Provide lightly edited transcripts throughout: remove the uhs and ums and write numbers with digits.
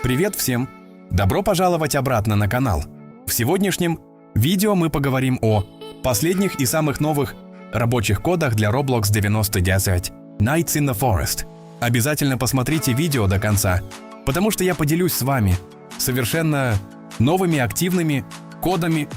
Привет всем! Добро пожаловать обратно на канал. В сегодняшнем видео мы поговорим о последних и самых новых рабочих кодах для Roblox 9010 Nights in the Forest. Обязательно посмотрите видео до конца, потому что я поделюсь с вами совершенно новыми активными кодами,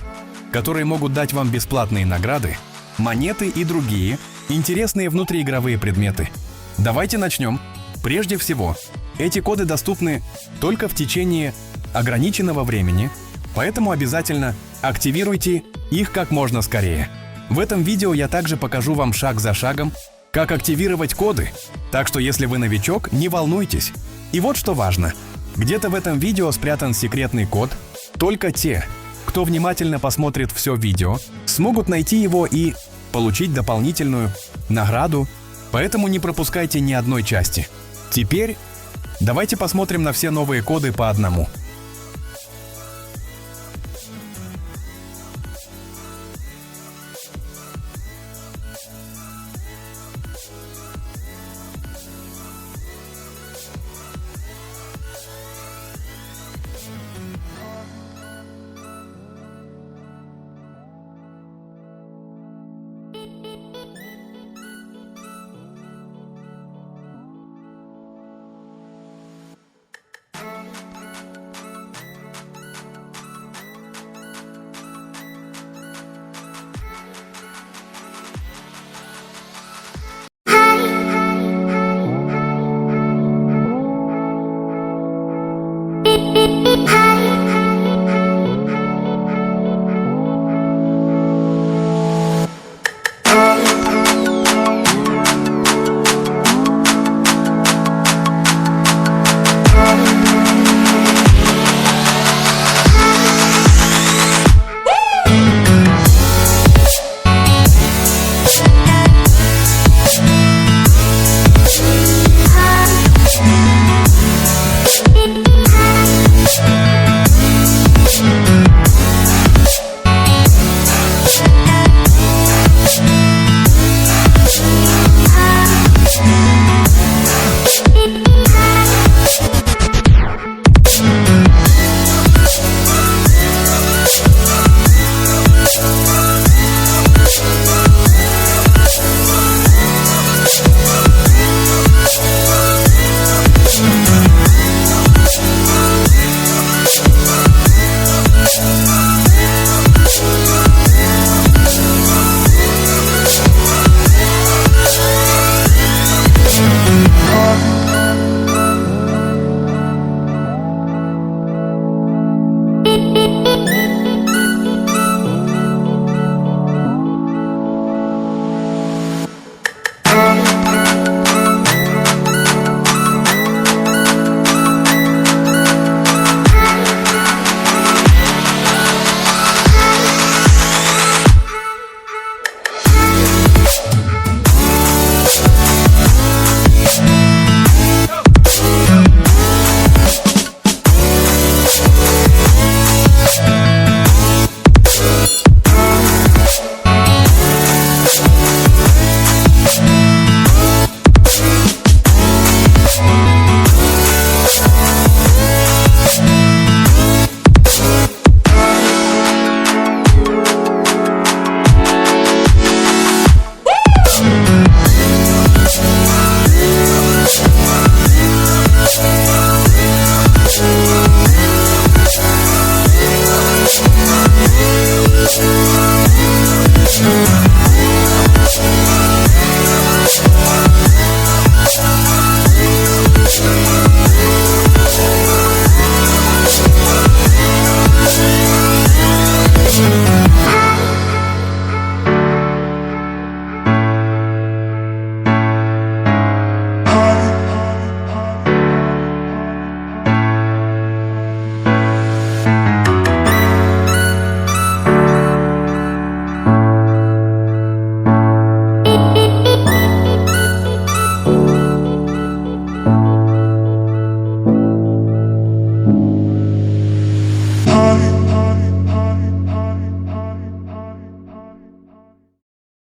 которые могут дать вам бесплатные награды, монеты и другие интересные внутриигровые предметы. Давайте начнем. Прежде всего, эти коды доступны только в течение ограниченного времени, поэтому обязательно активируйте их как можно скорее. В этом видео я также покажу вам шаг за шагом, как активировать коды, так что если вы новичок, не волнуйтесь. И вот что важно, где-то в этом видео спрятан секретный код, только те, кто внимательно посмотрит все видео, смогут найти его и получить дополнительную награду, поэтому не пропускайте ни одной части. Теперь давайте посмотрим на все новые коды по одному.